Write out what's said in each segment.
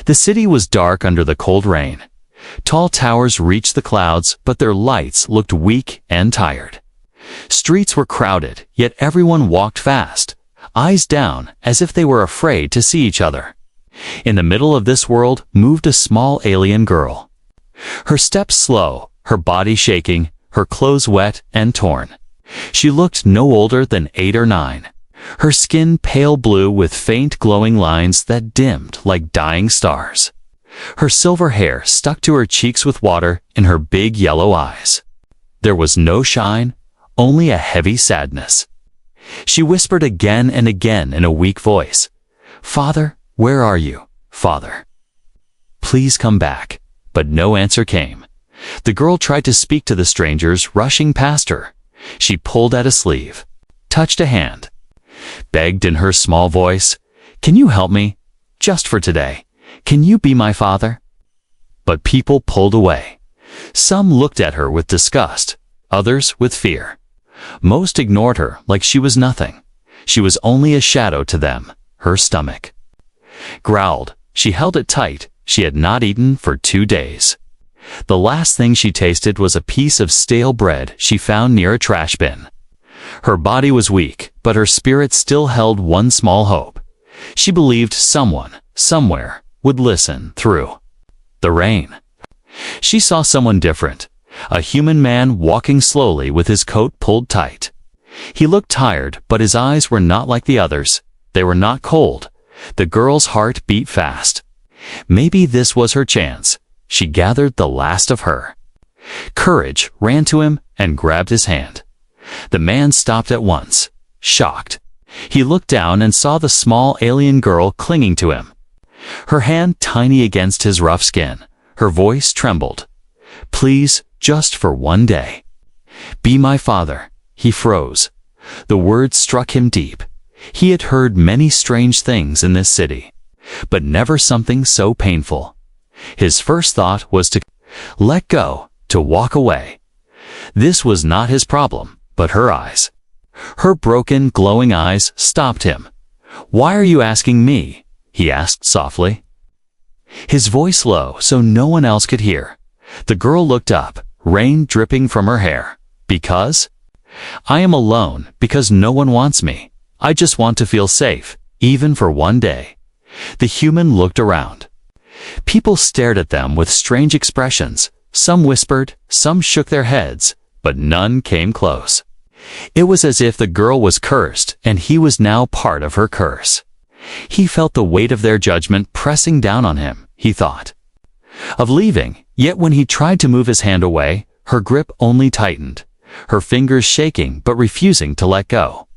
The city was dark under the cold rain. Tall towers reached the clouds, but their lights looked weak and tired. Streets were crowded, yet everyone walked fast, eyes down as if they were afraid to see each other. In the middle of this world moved a small alien girl. Her steps slow, her body shaking, her clothes wet and torn. She looked no older than 8 or 9. Her skin pale blue with faint glowing lines that dimmed like dying stars. Her silver hair stuck to her cheeks with water in her big yellow eyes. There was no shine, only a heavy sadness. She whispered again and again in a weak voice, "Father, where are you, Father? Please come back." But no answer came. The girl tried to speak to the strangers rushing past her. She pulled at a sleeve, touched a hand, begged in her small voice, "Can you help me? Just for today. Can you be my father?" But people pulled away. Some looked at her with disgust, others with fear. Most ignored her like she was nothing. She was only a shadow to them. Her stomach growled. She held it tight. She had not eaten for 2 days. The last thing she tasted was a piece of stale bread she found near a trash bin. Her body was weak, but her spirit still held one small hope. She believed someone, somewhere, would listen through the rain. She saw someone different, a human man walking slowly with his coat pulled tight. He looked tired, but his eyes were not like the others. They were not cold. The girl's heart beat fast. Maybe this was her chance. She gathered the last of her courage, ran to him, and grabbed his hand. The man stopped at once, shocked. He looked down and saw the small alien girl clinging to him. Her hand tiny against his rough skin. Her voice trembled. "Please, just for one day. Be my father." He froze. The words struck him deep. He had heard many strange things in this city, but never something so painful. His first thought was to let go, to walk away. This was not his problem, but her eyes. Her broken, glowing eyes stopped him. "Why are you asking me?" he asked softly. His voice low so no one else could hear. The girl looked up, rain dripping from her hair. "Because? I am alone because no one wants me. I just want to feel safe, even for one day." The human looked around. People stared at them with strange expressions. Some whispered, some shook their heads, but none came close. It was as if the girl was cursed and he was now part of her curse. He felt the weight of their judgment pressing down on him, he thought of leaving, yet when he tried to move his hand away, her grip only tightened, her fingers shaking but refusing to let go.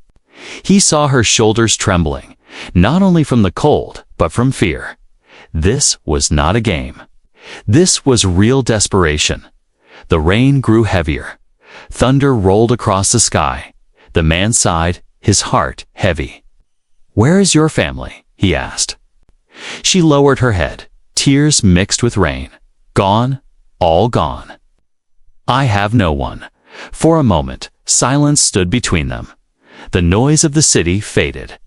He saw her shoulders trembling, not only from the cold, but from fear. This was not a game. This was real desperation. The rain grew heavier. Thunder rolled across the sky. The man sighed, his heart heavy. "Where is your family?" he asked. She lowered her head, tears mixed with rain. "Gone, all gone." "I have no one." For a moment, silence stood between them. The noise of the city faded.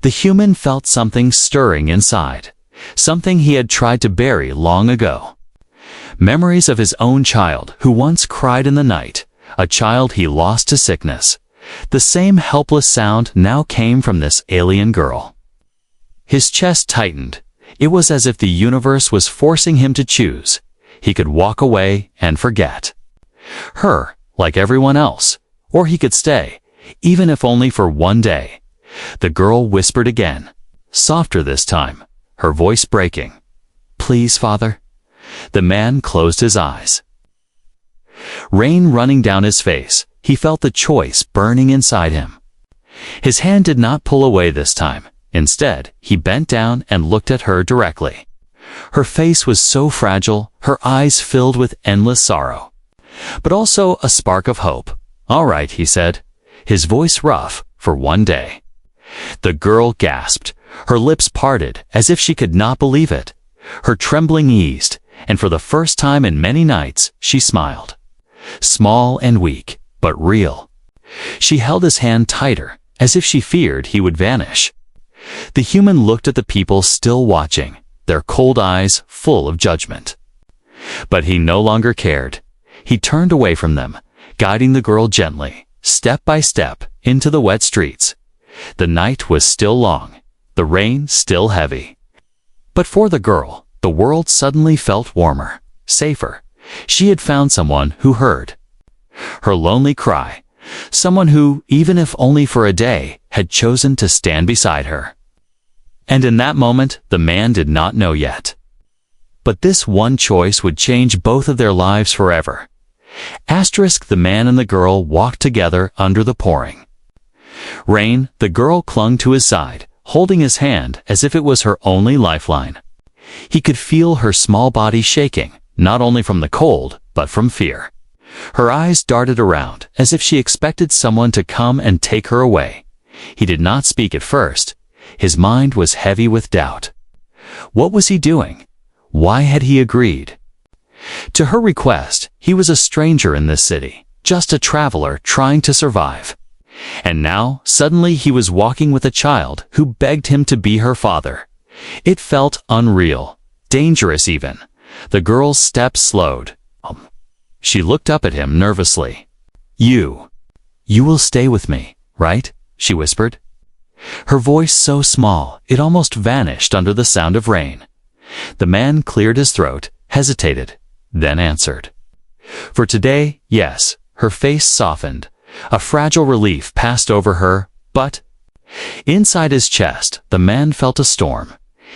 The human felt something stirring inside, something he had tried to bury long ago. Memories of his own child who once cried in the night, a child he lost to sickness. The same helpless sound now came from this alien girl. His chest tightened. It was as if the universe was forcing him to choose. He could walk away and forget her, like everyone else, or he could stay, even if only for one day. The girl whispered again, softer this time, her voice breaking. "Please, Father." The man closed his eyes. Rain running down his face, he felt the choice burning inside him. His hand did not pull away this time. Instead, he bent down and looked at her directly. Her face was so fragile, her eyes filled with endless sorrow, but also a spark of hope. "All right," he said, his voice rough, "for one day." The girl gasped. Her lips parted as if she could not believe it. Her trembling eased, and for the first time in many nights, she smiled. Small and weak, but real. She held his hand tighter, as if she feared he would vanish. The human looked at the people still watching. their cold eyes full of judgment. But he no longer cared. He turned away from them, guiding the girl gently, step by step, into the wet streets. The night was still long, the rain still heavy. But for the girl, the world suddenly felt warmer, safer. She had found someone who heard her lonely cry, someone who, even if only for a day, had chosen to stand beside her. And in that moment, the man did not know yet. But this one choice would change both of their lives forever. The man and the girl walked together under the pouring rain. The girl clung to his side, holding his hand as if it was her only lifeline. He could feel her small body shaking, not only from the cold, but from fear. Her eyes darted around, as if she expected someone to come and take her away. He did not speak at first. His mind was heavy with doubt. What was he doing? Why had he agreed? To her request, he was a stranger in this city, just a traveler trying to survive. And now, suddenly he was walking with a child who begged him to be her father. It felt unreal, dangerous even. The girl's steps slowed. She looked up at him nervously. You will stay with me, right? She whispered. Her voice so small, it almost vanished under the sound of rain. The man cleared his throat, hesitated, then answered. For today, yes. Her face softened. A fragile relief passed over her, but inside his chest, the man felt a storm.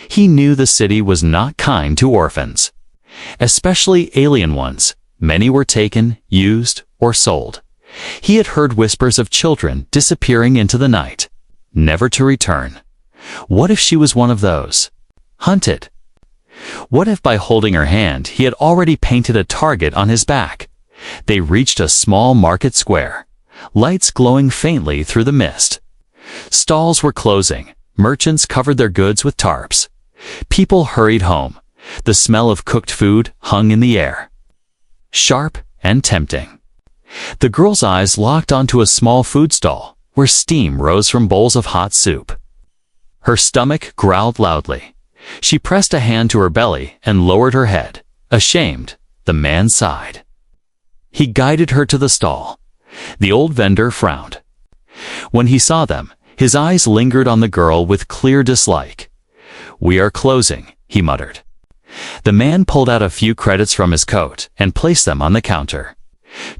He knew the city was not kind to orphans, especially alien ones. Many were taken, used, or sold. He had heard whispers of children disappearing into the night, never to return. What if she was one of those? Hunted? What if by holding her hand he had already painted a target on his back? They reached a small market square, lights glowing faintly through the mist. Stalls were closing. Merchants covered their goods with tarps. People hurried home. The smell of cooked food hung in the air, sharp and tempting. The girl's eyes locked onto a small food stall, where steam rose from bowls of hot soup. Her stomach growled loudly. She pressed a hand to her belly and lowered her head. Ashamed, the man sighed. He guided her to the stall. The old vendor frowned. When he saw them, his eyes lingered on the girl with clear dislike. "We are closing," he muttered. The man pulled out a few credits from his coat and placed them on the counter.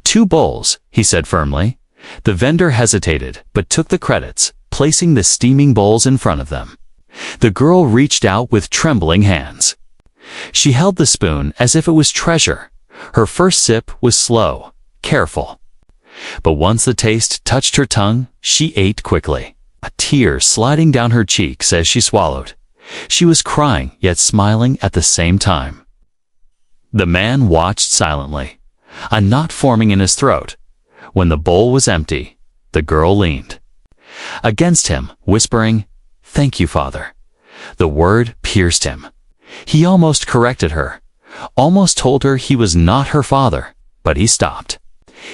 "2 bowls," he said firmly. The vendor hesitated, but took the credits, placing the steaming bowls in front of them. The girl reached out with trembling hands. She held the spoon as if it was treasure. Her first sip was slow, careful. But once the taste touched her tongue, she ate quickly, a tear sliding down her cheeks as she swallowed. She was crying, yet smiling at the same time. The man watched silently, a knot forming in his throat. When the bowl was empty, the girl leaned against him, whispering, "Thank you, Father." The word pierced him. He almost corrected her, almost told her he was not her father, but he stopped.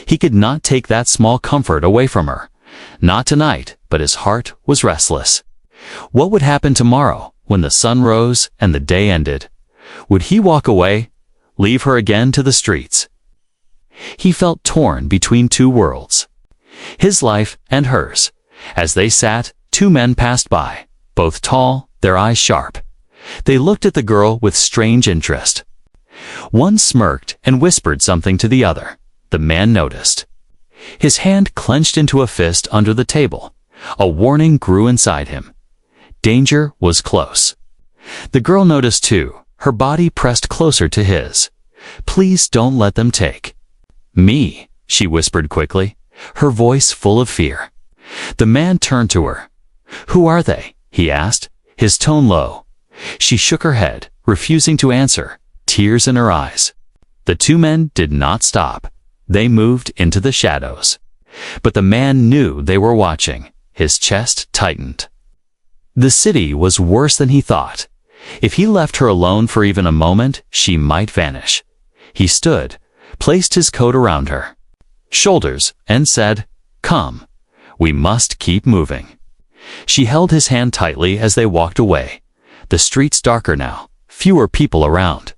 He could not take that small comfort away from her. Not tonight, but his heart was restless. What would happen tomorrow, when the sun rose and the day ended? Would he walk away, leave her again to the streets? He felt torn between 2 worlds, his life and hers. As they sat, 2 men passed by, both tall, their eyes sharp. They looked at the girl with strange interest. One smirked and whispered something to the other. The man noticed. His hand clenched into a fist under the table. A warning grew inside him. Danger was close. The girl noticed too, her body pressed closer to his. "Please don't let them take me," she whispered quickly, her voice full of fear. The man turned to her. "Who are they?" he asked, his tone low. She shook her head, refusing to answer, tears in her eyes. The 2 men did not stop. They moved into the shadows. But the man knew they were watching. His chest tightened. The city was worse than he thought. If he left her alone for even a moment, she might vanish. He stood, placed his coat around her shoulders, and said, "Come. We must keep moving." She held his hand tightly as they walked away. The streets darker now, fewer people around.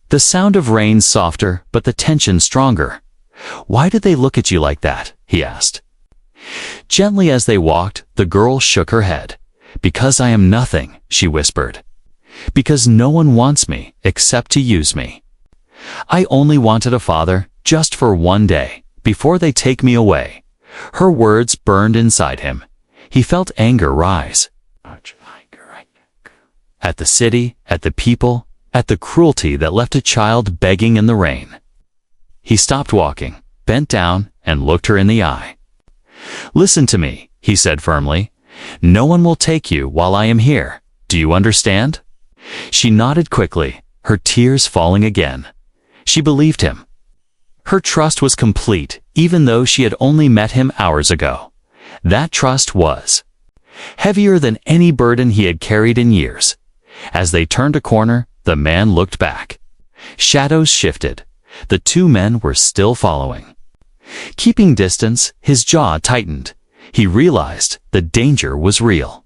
The sound of rain softer, but the tension stronger. "Why did they look at you like that?" he asked. Gently as they walked, the girl shook her head. "Because I am nothing," she whispered. "Because no one wants me except to use me. I only wanted a father, just for one day, before they take me away." Her words burned inside him. He felt anger rise. At the city, at the people, at the cruelty that left a child begging in the rain. He stopped walking, bent down, and looked her in the eye. "Listen to me," he said firmly. "No one will take you while I am here. Do you understand?" She nodded quickly, her tears falling again. She believed him. Her trust was complete, even though she had only met him hours ago. That trust was heavier than any burden he had carried in years. As they turned a corner, the man looked back. Shadows shifted. The two men were still following. Keeping distance, his jaw tightened. He realized the danger was real.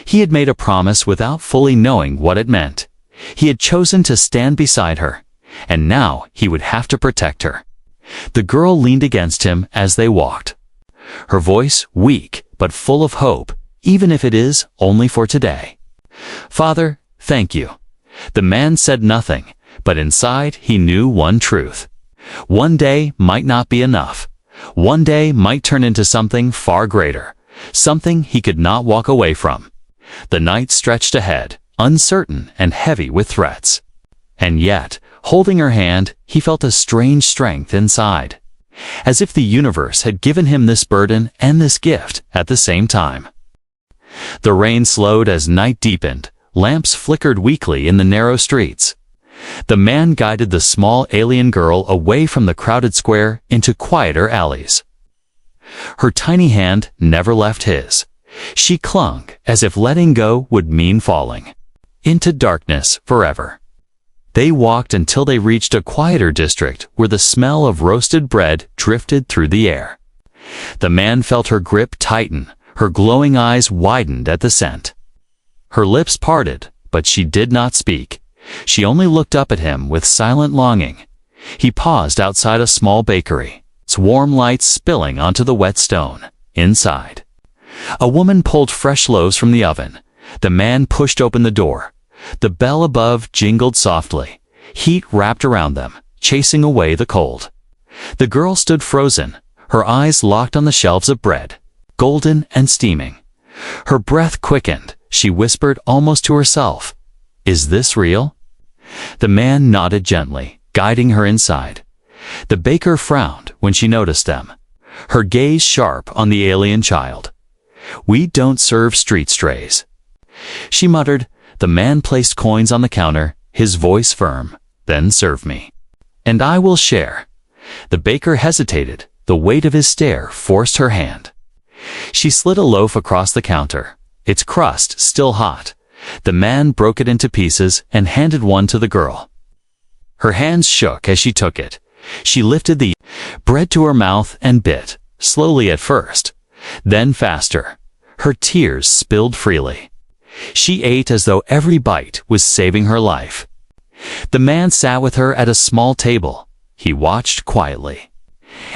He had made a promise without fully knowing what it meant. He had chosen to stand beside her, and now he would have to protect her. The girl leaned against him as they walked. Her voice weak, but full of hope, even if it is only for today. "Father, thank you." The man said nothing, but inside he knew one truth. One day might not be enough. One day might turn into something far greater, something he could not walk away from. The night stretched ahead, uncertain and heavy with threats. And yet, holding her hand, he felt a strange strength inside, as if the universe had given him this burden and this gift at the same time. The rain slowed as night deepened. Lamps flickered weakly in the narrow streets. The man guided the small alien girl away from the crowded square into quieter alleys. Her tiny hand never left his. She clung, as if letting go would mean falling into darkness forever. They walked until they reached a quieter district where the smell of roasted bread drifted through the air. The man felt her grip tighten. Her glowing eyes widened at the scent. Her lips parted, but she did not speak. She only looked up at him with silent longing. He paused outside a small bakery, its warm lights spilling onto the wet stone. Inside, a woman pulled fresh loaves from the oven. The man pushed open the door. The bell above jingled softly. Heat wrapped around them, chasing away the cold. The girl stood frozen, her eyes locked on the shelves of bread, golden and steaming. Her breath quickened. She whispered almost to herself, "Is this real?" The man nodded gently, guiding her inside. The baker frowned when she noticed them, her gaze sharp on the alien child. "We don't serve street strays," she muttered. The man placed coins on the counter, his voice firm. "Then serve me, and I will share." The baker hesitated. The weight of his stare forced her hand. She slid a loaf across the counter, its crust still hot. The man broke it into pieces and handed one to the girl. Her hands shook as she took it. She lifted the bread to her mouth and bit, slowly at first, then faster. Her tears spilled freely. She ate as though every bite was saving her life. The man sat with her at a small table. He watched quietly.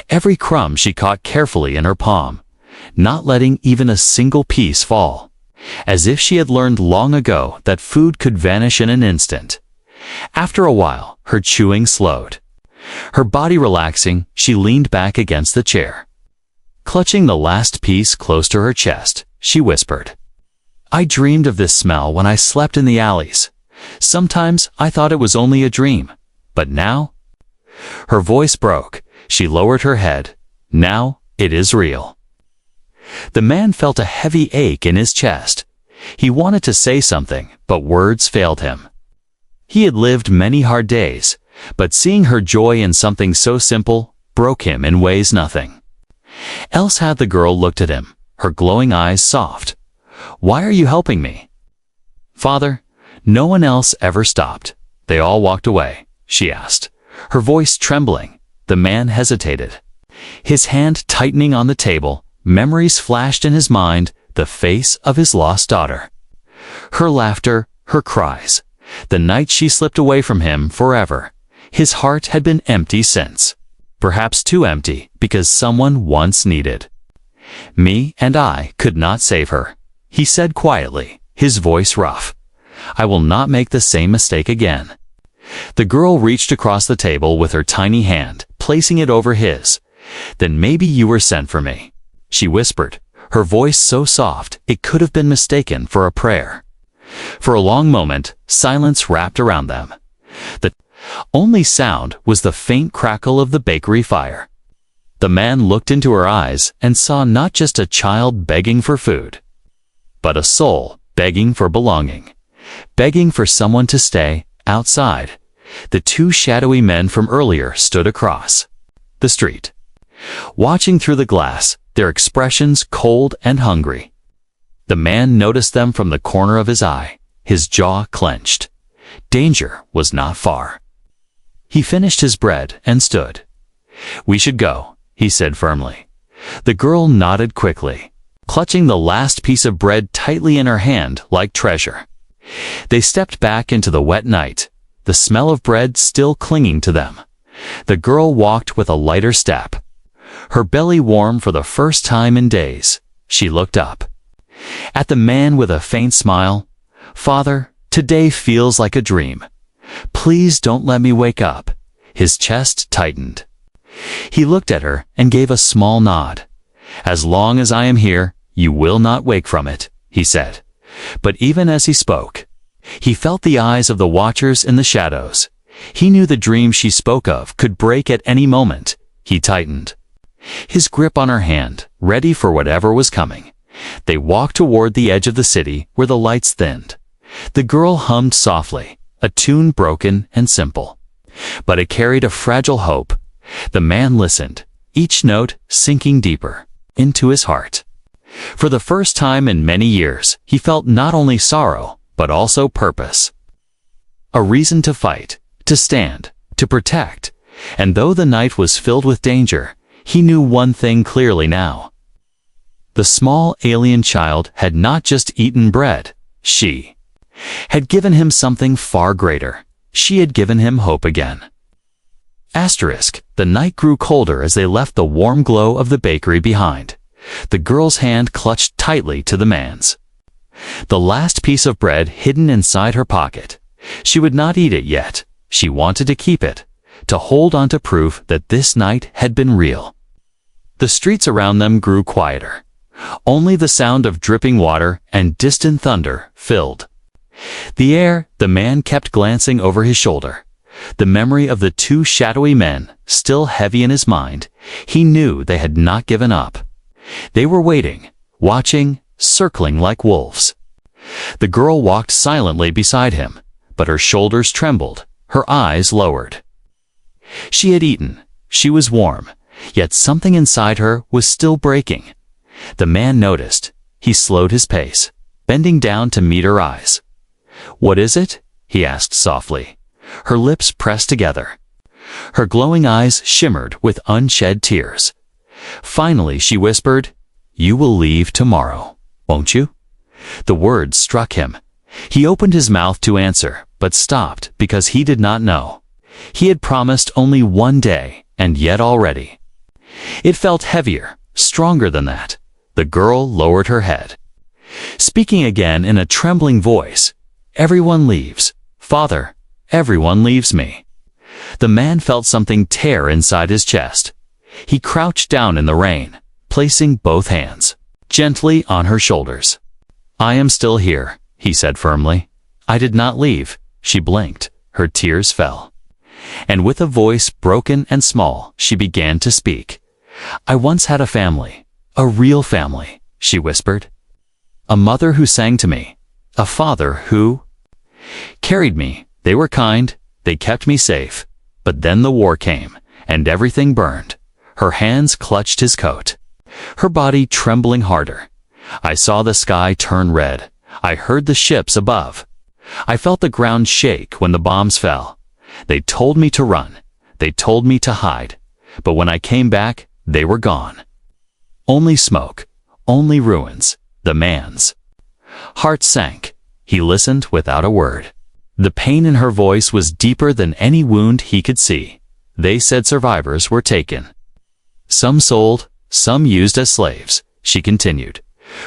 Every crumb she caught carefully in her palm, not letting even a single piece fall, as if she had learned long ago that food could vanish in an instant. After a while, her chewing slowed. Her body relaxing, she leaned back against the chair. Clutching the last piece close to her chest, she whispered, "I dreamed of this smell when I slept in the alleys. Sometimes I thought it was only a dream, but now..." Her voice broke. She lowered her head. "Now it is real." The man felt a heavy ache in his chest. He wanted to say something, but words failed him. He had lived many hard days, but seeing her joy in something so simple broke him in ways nothing else had. The girl looked at him, her glowing eyes soft. "Why are you helping me?" "Father, no one else ever stopped. They all walked away," she asked, her voice trembling. The man hesitated, his hand tightening on the table. Memories flashed in his mind, the face of his lost daughter, her laughter, her cries, The night she slipped away from him forever, his heart had been empty since. Perhaps too empty because someone once needed. Me and I could not save her, he said quietly, his voice rough. I will not make the same mistake again. The girl reached across the table with her tiny hand, placing it over his. Then maybe you were sent for me, she whispered, her voice so soft it could have been mistaken for a prayer. For a long moment, silence wrapped around them. The only sound was the faint crackle of the bakery fire. The man looked into her eyes and saw not just a child begging for food, but a soul begging for belonging, begging for someone to stay outside. The two shadowy men from earlier stood across the street, watching through the glass, their expressions cold and hungry. The man noticed them from the corner of his eye, his jaw clenched. Danger was not far. He finished his bread and stood. We should go, he said firmly. The girl nodded quickly, clutching the last piece of bread tightly in her hand like treasure. They stepped back into the wet night, the smell of bread still clinging to them. The girl walked with a lighter step, her belly warm for the first time in days. She looked up at the man with a faint smile. Father, today feels like a dream. Please don't let me wake up. His chest tightened. He looked at her and gave a small nod. As long as I am here, you will not wake from it, he said. But even as he spoke, he felt the eyes of the watchers in the shadows. He knew the dream she spoke of could break at any moment. He tightened his grip on her hand, ready for whatever was coming. They walked toward the edge of the city where the lights thinned. The girl hummed softly, a tune broken and simple, but it carried a fragile hope. The man listened, each note sinking deeper into his heart. For the first time in many years, he felt not only sorrow, but also purpose. A reason to fight, to stand, to protect. And though the night was filled with danger, he knew one thing clearly now. The small alien child had not just eaten bread. She had given him something far greater. She had given him hope again. The night grew colder as they left the warm glow of the bakery behind. The girl's hand clutched tightly to the man's. The last piece of bread hidden inside her pocket. She would not eat it yet. She wanted to keep it, to hold on to proof that this night had been real. The streets around them grew quieter. Only the sound of dripping water and distant thunder filled the air. The man kept glancing over his shoulder, the memory of the two shadowy men still heavy in his mind. He knew they had not given up. They were waiting, watching, circling like wolves. The girl walked silently beside him, but her shoulders trembled, her eyes lowered. She had eaten, she was warm, yet something inside her was still breaking. The man noticed. He slowed his pace, bending down to meet her eyes. What is it? He asked softly. Her lips pressed together. Her glowing eyes shimmered with unshed tears. Finally she whispered, You will leave tomorrow, won't you? The words struck him. He opened his mouth to answer, but stopped because he did not know. He had promised only one day, and yet already. It felt heavier, stronger than that. The girl lowered her head, speaking again in a trembling voice. Everyone leaves, Father, everyone leaves me. The man felt something tear inside his chest. He crouched down in the rain, placing both hands gently on her shoulders. I am still here, he said firmly. I did not leave. She blinked. Her tears fell. And with a voice broken and small, she began to speak. I once had a family, a real family, she whispered. A mother who sang to me, a father who carried me. They were kind, they kept me safe. But then the war came, and everything burned. Her hands clutched his coat, her body trembling harder. I saw the sky turn red. I heard the ships above. I felt the ground shake when the bombs fell. They told me to run. They told me to hide. But when I came back, they were gone. Only smoke, only ruins. The man's heart sank. He listened without a word. The pain in her voice was deeper than any wound he could see. They said survivors were taken. Some sold, some used as slaves, she continued,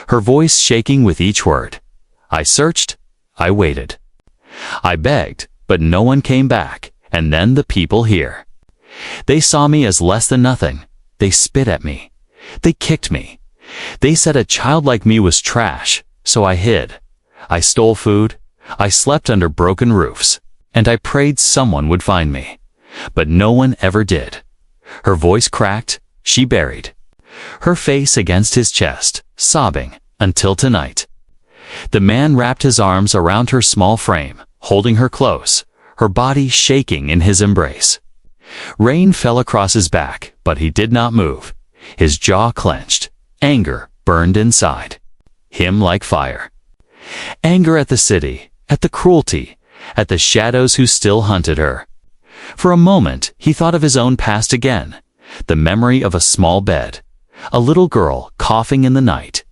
her voice shaking with each word. I searched, I waited. I begged, but no one came back, and then the people here. They saw me as less than nothing. They spit at me. They kicked me. They said a child like me was trash, so I hid. I stole food. I slept under broken roofs, and I prayed someone would find me. But no one ever did. Her voice cracked, she buried her face against his chest, sobbing, until tonight. The man wrapped his arms around her small frame, holding her close, her body shaking in his embrace. Rain fell across his back, but he did not move. His jaw clenched. Anger burned inside him like fire. Anger at the city, at the cruelty, at the shadows who still hunted her. For a moment, he thought of his own past again, the memory of a small bed, a little girl coughing in the night.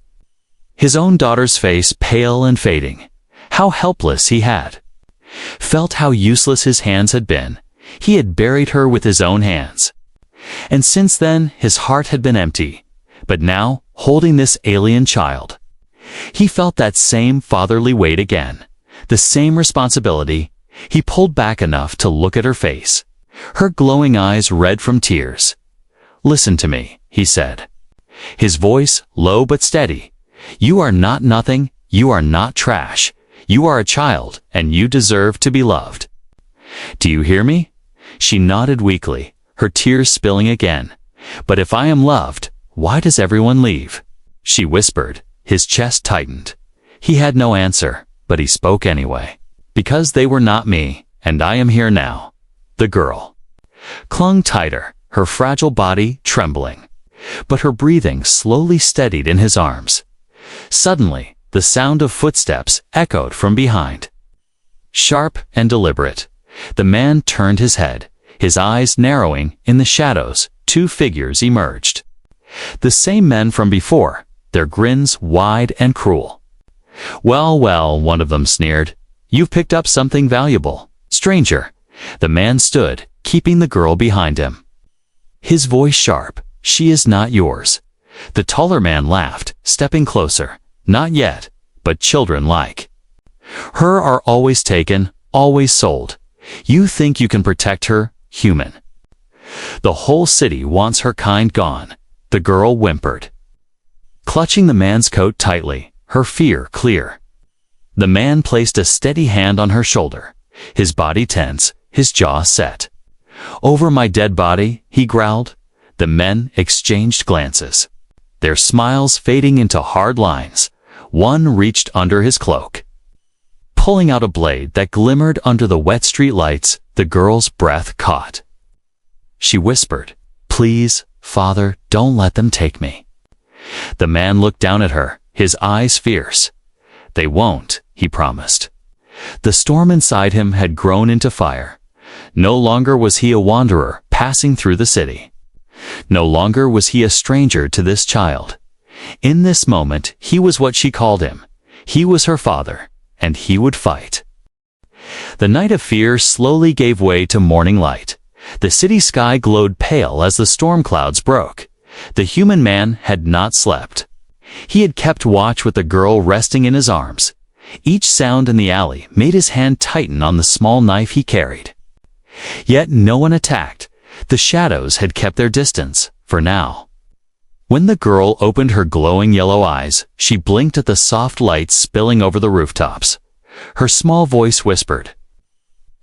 His own daughter's face pale and fading. How helpless he had. Felt how useless his hands had been. He had buried her with his own hands. And since then, his heart had been empty. But now, holding this alien child, he felt that same fatherly weight again, the same responsibility. He pulled back enough to look at her face, her glowing eyes red from tears. Listen to me, he said. His voice, low but steady. You are not nothing, you are not trash. You are a child, and you deserve to be loved. Do you hear me? She nodded weakly, her tears spilling again. But if I am loved, why does everyone leave? She whispered, his chest tightened. He had no answer, but he spoke anyway. Because they were not me, and I am here now. The girl clung tighter, her fragile body trembling. But her breathing slowly steadied in his arms. Suddenly, the sound of footsteps echoed from behind. Sharp and deliberate, the man turned his head, his eyes narrowing. In the shadows, two figures emerged. The same men from before, their grins wide and cruel. Well, well, one of them sneered. You've picked up something valuable, stranger. The man stood, keeping the girl behind him. His voice sharp. She is not yours. The taller man laughed, stepping closer. Not yet, but children like her are always taken, always sold. You think you can protect her, human. The whole city wants her kind gone, the girl whimpered, clutching the man's coat tightly, her fear clear. The man placed a steady hand on her shoulder, his body tense, his jaw set. Over my dead body, he growled. The men exchanged glances, their smiles fading into hard lines. One reached under his cloak, pulling out a blade that glimmered under the wet street lights. The girl's breath caught. She whispered, Please, Father, don't let them take me. The man looked down at her, his eyes fierce. They won't, he promised. The storm inside him had grown into fire. No longer was he a wanderer passing through the city. No longer was he a stranger to this child. In this moment, he was what she called him. He was her father, and he would fight. The night of fear slowly gave way to morning light. The city sky glowed pale as the storm clouds broke. The human man had not slept. He had kept watch with the girl resting in his arms. Each sound in the alley made his hand tighten on the small knife he carried. Yet no one attacked. The shadows had kept their distance, for now. When the girl opened her glowing yellow eyes, she blinked at the soft lights spilling over the rooftops. Her small voice whispered,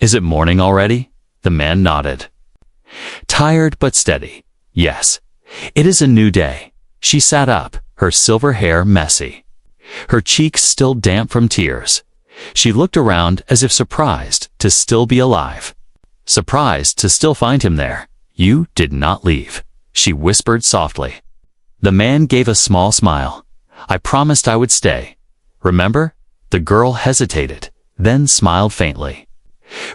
Is it morning already? The man nodded. Tired but steady. Yes, it is a new day. She sat up, her silver hair messy, her cheeks still damp from tears. She looked around as if surprised to still be alive. Surprised to still find him there. You did not leave, she whispered softly. The man gave a small smile. I promised I would stay. Remember? The girl hesitated, then smiled faintly.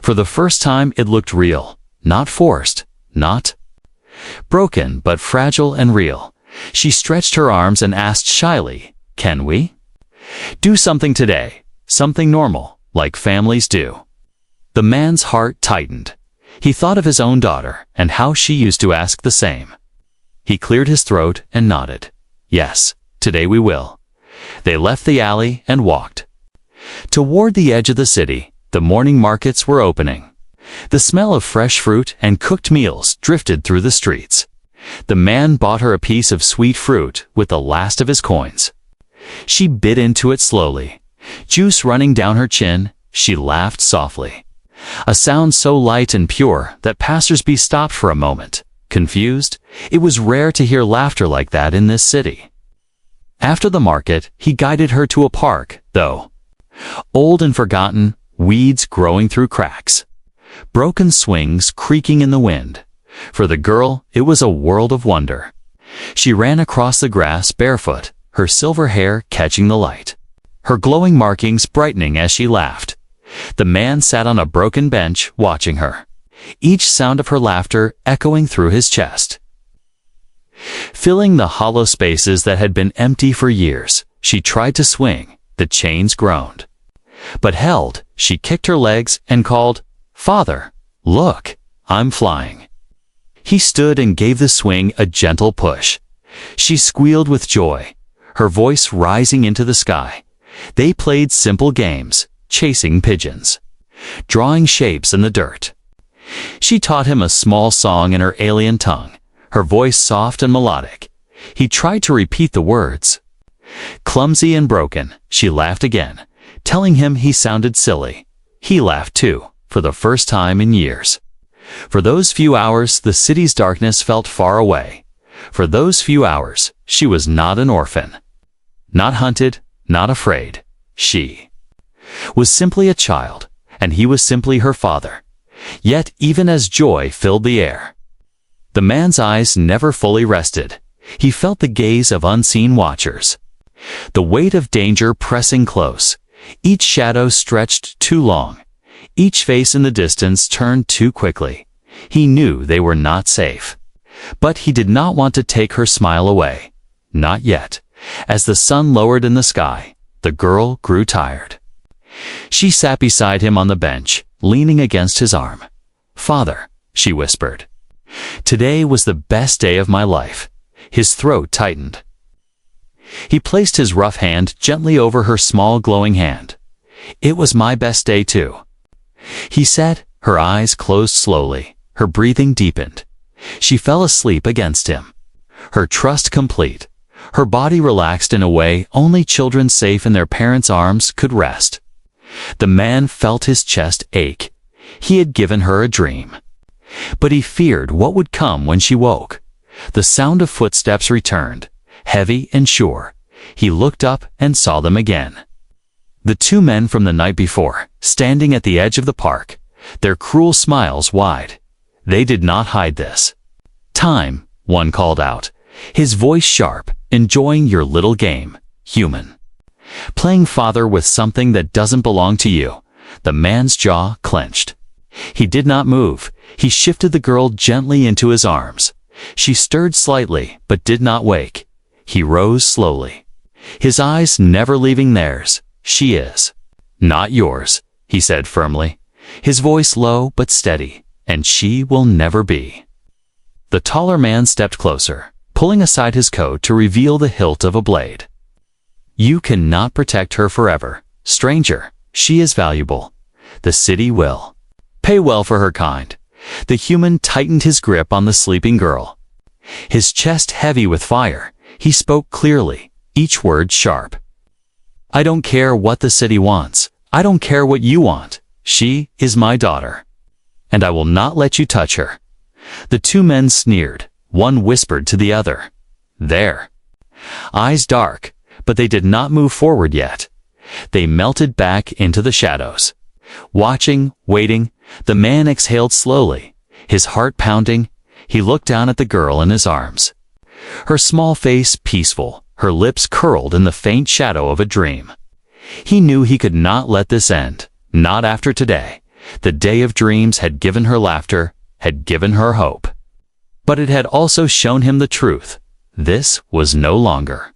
For the first time it looked real, not forced, not broken, but fragile and real. She stretched her arms and asked shyly, Can we do something today? Something normal, like families do. The man's heart tightened. He thought of his own daughter and how she used to ask the same. He cleared his throat and nodded. Yes, today we will. They left the alley and walked. Toward the edge of the city, the morning markets were opening. The smell of fresh fruit and cooked meals drifted through the streets. The man bought her a piece of sweet fruit with the last of his coins. She bit into it slowly. Juice running down her chin, she laughed softly. A sound so light and pure that passers-by stopped for a moment, confused. It was rare to hear laughter like that in this city. After the market, he guided her to a park, though. Old and forgotten, weeds growing through cracks. Broken swings creaking in the wind. For the girl, it was a world of wonder. She ran across the grass barefoot, her silver hair catching the light. Her glowing markings brightening as she laughed. The man sat on a broken bench watching her, each sound of her laughter echoing through his chest. Filling the hollow spaces that had been empty for years, she tried to swing. The chains groaned. But held, she kicked her legs and called, "Father, look, I'm flying." He stood and gave the swing a gentle push. She squealed with joy, her voice rising into the sky. They played simple games, chasing pigeons, drawing shapes in the dirt. She taught him a small song in her alien tongue, her voice soft and melodic. He tried to repeat the words. Clumsy and broken, she laughed again, telling him he sounded silly. He laughed too, for the first time in years. For those few hours, the city's darkness felt far away. For those few hours, she was not an orphan. Not hunted, not afraid. She was simply a child, and he was simply her father. Yet even as joy filled the air, the man's eyes never fully rested. He felt the gaze of unseen watchers. The weight of danger pressing close. Each shadow stretched too long. Each face in the distance turned too quickly. He knew they were not safe. But he did not want to take her smile away. Not yet. As the sun lowered in the sky, the girl grew tired. She sat beside him on the bench, leaning against his arm. "Father," she whispered. "Today was the best day of my life." His throat tightened. He placed his rough hand gently over her small glowing hand. "It was my best day too," he said. Her eyes closed slowly, her breathing deepened. She fell asleep against him, her trust complete. Her body relaxed in a way only children safe in their parents' arms could rest. The man felt his chest ache. He had given her a dream. But he feared what would come when she woke. The sound of footsteps returned, heavy and sure. He looked up and saw them again. The two men from the night before, standing at the edge of the park, their cruel smiles wide. They did not hide this. "Time," one called out, his voice sharp, "enjoying your little game, human. Playing father with something that doesn't belong to you." The man's jaw clenched. He did not move. He shifted the girl gently into his arms. She stirred slightly, but did not wake. He rose slowly, his eyes never leaving theirs. "She is not yours," he said firmly, his voice low but steady, "and she will never be." The taller man stepped closer, pulling aside his coat to reveal the hilt of a blade. "You cannot protect her forever, stranger. She is valuable. The city will pay well for her kind." The human tightened his grip on the sleeping girl. His chest heavy with fire, he spoke clearly, each word sharp. "I don't care what the city wants. I don't care what you want. She is my daughter, and I will not let you touch her." The two men sneered. One whispered to the other, "There." Eyes dark, but they did not move forward yet. They melted back into the shadows. Watching, waiting, the man exhaled slowly, his heart pounding. He looked down at the girl in his arms. Her small face peaceful, her lips curled in the faint shadow of a dream. He knew he could not let this end, not after today. The day of dreams had given her laughter, had given her hope. But it had also shown him the truth. This was no longer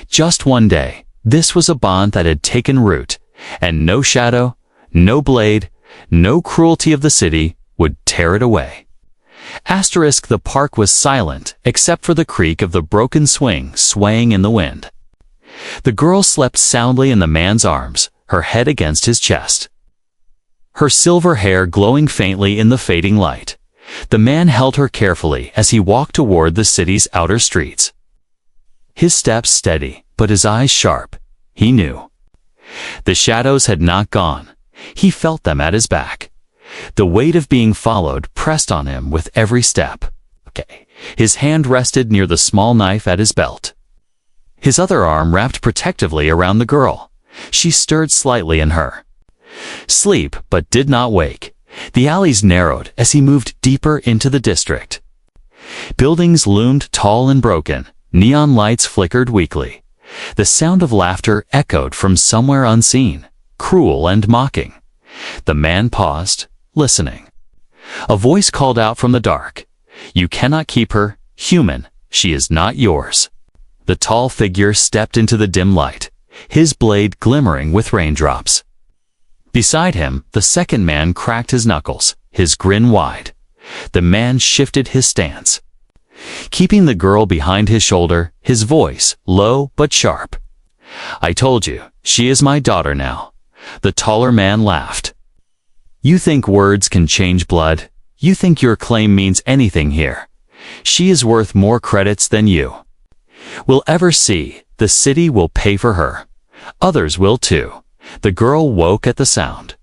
just one day. This was a bond that had taken root, and no shadow, no blade, No cruelty of the city would tear it away. The park was silent except for the creak of the broken swing swaying in the wind. The girl slept soundly in the man's arms, her head against his chest, her silver hair glowing faintly in the fading light. The man held her carefully as he walked toward the city's outer streets. His steps steady, but his eyes sharp. He knew. The shadows had not gone. He felt them at his back. The weight of being followed pressed on him with every step. His hand rested near the small knife at his belt. His other arm wrapped protectively around the girl. She stirred slightly in her sleep, but did not wake. The alleys narrowed as he moved deeper into the district. Buildings loomed tall and broken. Neon lights flickered weakly. The sound of laughter echoed from somewhere unseen, cruel and mocking. The man paused, listening. A voice called out from the dark. "You cannot keep her, human. She is not yours." The tall figure stepped into the dim light, his blade glimmering with raindrops. Beside him, the second man cracked his knuckles, his grin wide. The man shifted his stance, keeping the girl behind his shoulder, his voice low but sharp. "I told you, she is my daughter now." The taller man laughed. "You think words can change blood? You think your claim means anything here? She is worth more credits than you will ever see. The city will pay for her. Others will too." The girl woke at the sound.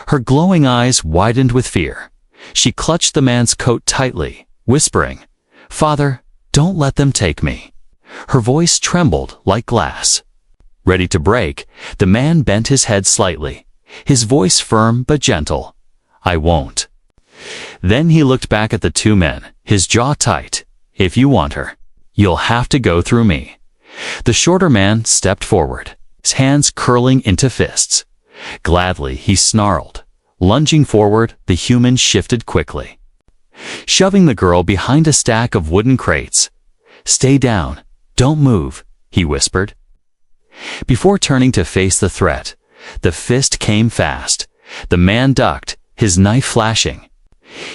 Her glowing eyes widened with fear. She clutched the man's coat tightly, whispering, "Father, don't let them take me." Her voice trembled like glass. Ready to break, the man bent his head slightly, his voice firm but gentle. "I won't." Then he looked back at the two men, his jaw tight. "If you want her, you'll have to go through me." The shorter man stepped forward, his hands curling into fists. Gladly, he snarled. Lunging forward, the human shifted quickly, shoving the girl behind a stack of wooden crates. "Stay down. Don't move," he whispered. Before turning to face the threat, the fist came fast. The man ducked, his knife flashing.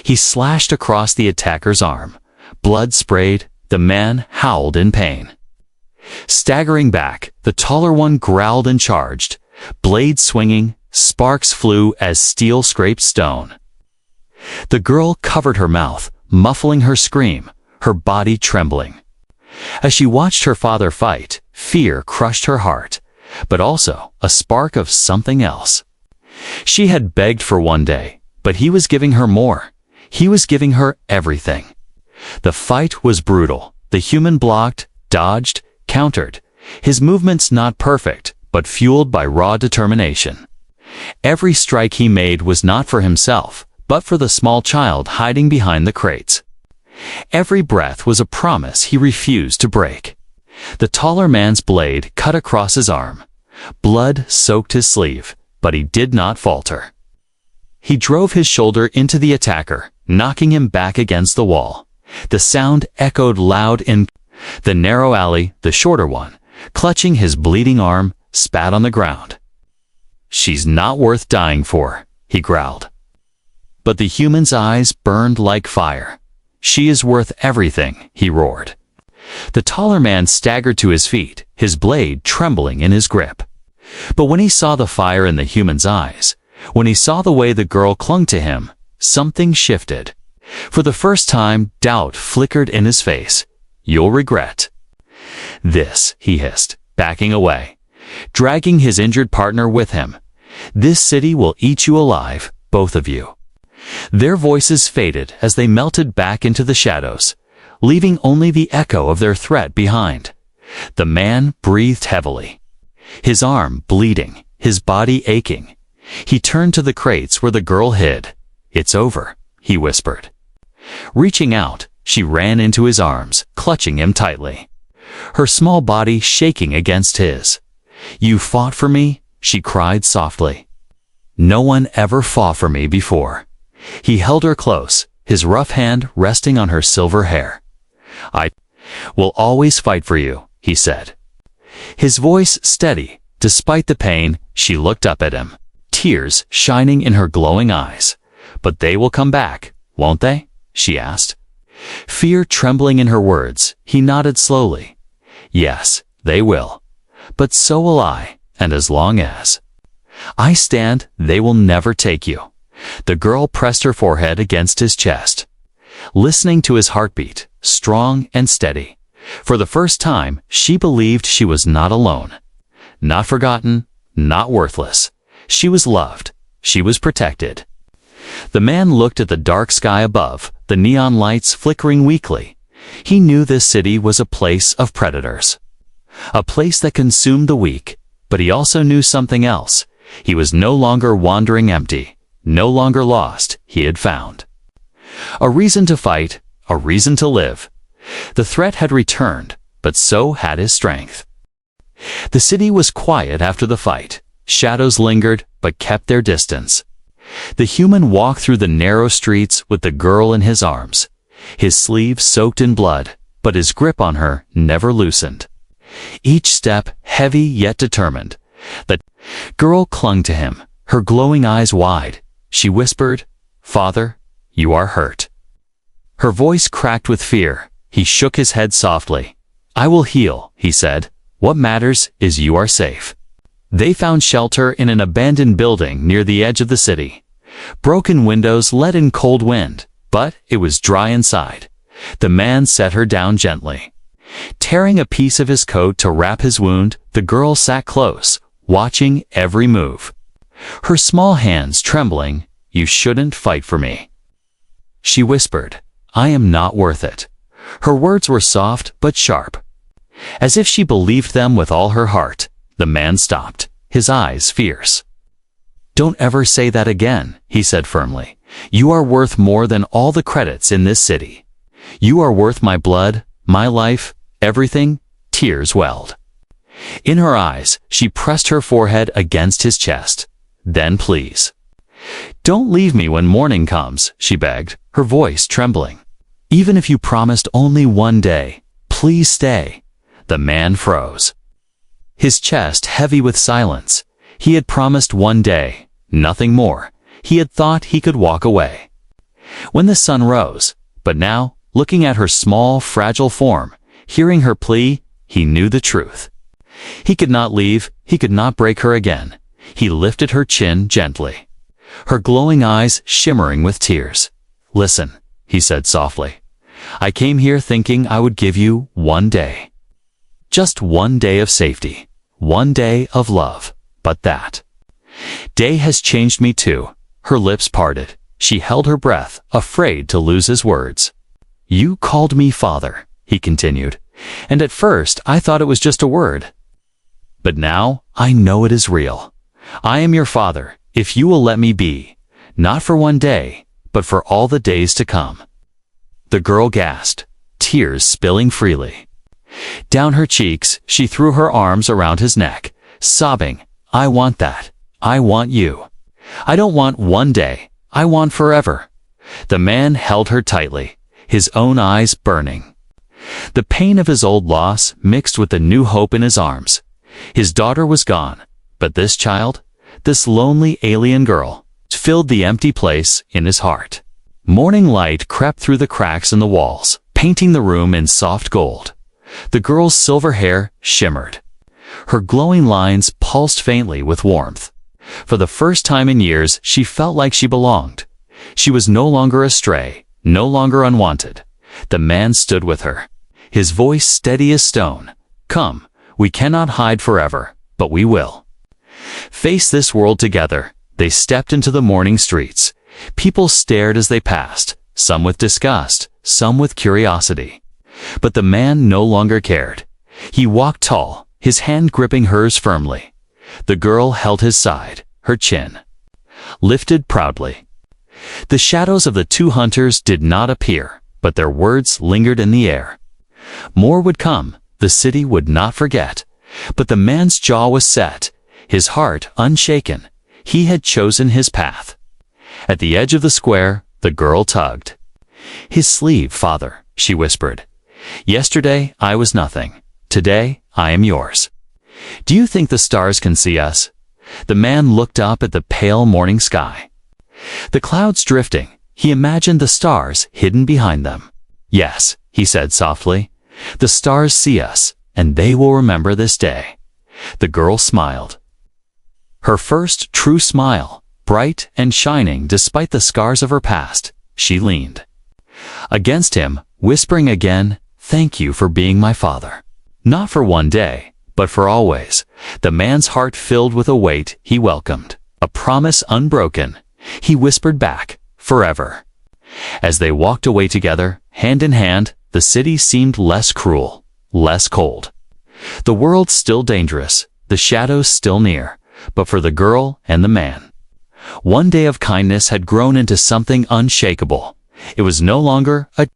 He slashed across the attacker's arm. Blood sprayed. The man howled in pain. Staggering back, the taller one growled and charged. Blade swinging, sparks flew as steel scraped stone. The girl covered her mouth, muffling her scream, her body trembling. As she watched her father fight, fear crushed her heart, but also a spark of something else. She had begged for one day, but he was giving her more. He was giving her everything. The fight was brutal. The human blocked, dodged, countered, his movements not perfect, but fueled by raw determination. Every strike he made was not for himself, but for the small child hiding behind the crates. Every breath was a promise he refused to break. The taller man's blade cut across his arm. Blood soaked his sleeve, but he did not falter. He drove his shoulder into the attacker, knocking him back against the wall. The sound echoed loud in the narrow alley. The shorter one, clutching his bleeding arm, spat on the ground. "She's not worth dying for," he growled. But the human's eyes burned like fire. "She is worth everything," he roared. The taller man staggered to his feet, his blade trembling in his grip. But when he saw the fire in the human's eyes, when he saw the way the girl clung to him, something shifted. For the first time, doubt flickered in his face. "You'll regret this," he hissed, backing away, dragging his injured partner with him. "This city will eat you alive, both of you." Their voices faded as they melted back into the shadows, leaving only the echo of their threat behind. The man breathed heavily, his arm bleeding, his body aching. He turned to the crates where the girl hid. "It's over," he whispered. Reaching out, she ran into his arms, clutching him tightly, her small body shaking against his. "You fought for me?" she cried softly. "No one ever fought for me before." He held her close, his rough hand resting on her silver hair. "I will always fight for you," he said. His voice steady. Despite the pain, she looked up at him, tears shining in her glowing eyes. "But they will come back, won't they?" she asked. Fear trembling in her words, he nodded slowly. "Yes, they will. But so will I, and as long as I stand, they will never take you." The girl pressed her forehead against his chest, listening to his heartbeat, strong and steady. For the first time, she believed she was not alone. Not forgotten, not worthless. She was loved. She was protected. The man looked at the dark sky above, the neon lights flickering weakly. He knew this city was a place of predators, a place that consumed the weak, but he also knew something else. He was no longer wandering empty, no longer lost. He had found a reason to fight, a reason to live. The threat had returned, but so had his strength. The city was quiet after the fight. Shadows lingered, but kept their distance. The human walked through the narrow streets with the girl in his arms, his sleeves soaked in blood, but his grip on her never loosened. Each step heavy yet determined. The girl clung to him, her glowing eyes wide. She whispered, "Father, you are hurt." Her voice cracked with fear. He shook his head softly. "I will heal," he said. "What matters is you are safe." They found shelter in an abandoned building near the edge of the city. Broken windows let in cold wind, but it was dry inside. The man set her down gently. Tearing a piece of his coat to wrap his wound, the girl sat close, watching every move. Her small hands trembling. "You shouldn't fight for me," she whispered. "I am not worth it." Her words were soft but sharp, as if she believed them with all her heart. The man stopped, his eyes fierce. "Don't ever say that again," he said firmly. "You are worth more than all the credits in this city. You are worth my blood, my life, everything." Tears welled in her eyes. She pressed her forehead against his chest. "Then please, don't leave me when morning comes," she begged, her voice trembling. "Even if you promised only one day, please stay." The man froze, his chest heavy with silence. He had promised one day, nothing more. He had thought he could walk away when the sun rose, but now, looking at her small, fragile form, hearing her plea, he knew the truth. He could not leave, he could not break her again. He lifted her chin gently, her glowing eyes shimmering with tears. "Listen," he said softly. "I came here thinking I would give you one day. Just one day of safety, one day of love, but that day has changed me too." Her lips parted. She held her breath, afraid to lose his words. "You called me father," he continued, "and at first I thought it was just a word. But now I know it is real. I am your father, if you will let me be, not for one day, but for all the days to come." The girl gasped, tears spilling freely down her cheeks. She threw her arms around his neck, sobbing, "I want that. I want you. I don't want one day. I want forever." The man held her tightly, his own eyes burning. The pain of his old loss mixed with the new hope in his arms. His daughter was gone, but this child, this lonely alien girl, filled the empty place in his heart. Morning light crept through the cracks in the walls, painting the room in soft gold. The girl's silver hair shimmered. Her glowing lines pulsed faintly with warmth. For the first time in years, she felt like she belonged. She was no longer a stray, no longer unwanted. The man stood with her, his voice steady as stone. "Come, we cannot hide forever, but we will face this world together." They stepped into the morning streets. People stared as they passed, some with disgust, some with curiosity. But the man no longer cared. He walked tall, his hand gripping hers firmly. The girl held his side, her chin lifted proudly. The shadows of the two hunters did not appear, but their words lingered in the air. More would come, the city would not forget. But the man's jaw was set, his heart unshaken. He had chosen his path. At the edge of the square, the girl tugged his sleeve. "Father," she whispered. "Yesterday I was nothing. Today I am yours. Do you think the stars can see us? The man looked up at the pale morning sky. The clouds drifting, he imagined the stars hidden behind them. "Yes," he said softly, "the stars see us, and they will remember this day." The girl smiled. Her first true smile, bright and shining despite the scars of her past. She leaned against him, whispering again, "Thank you for being my father." Not for one day, but for always. The man's heart filled with a weight he welcomed, a promise unbroken. He whispered back, "Forever." As they walked away together, hand in hand, the city seemed less cruel, less cold. The world still dangerous, the shadows still near, but for the girl and the man, one day of kindness had grown into something unshakable. It was no longer a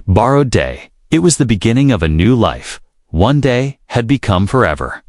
borrowed day. It was the beginning of a new life. One day had become forever.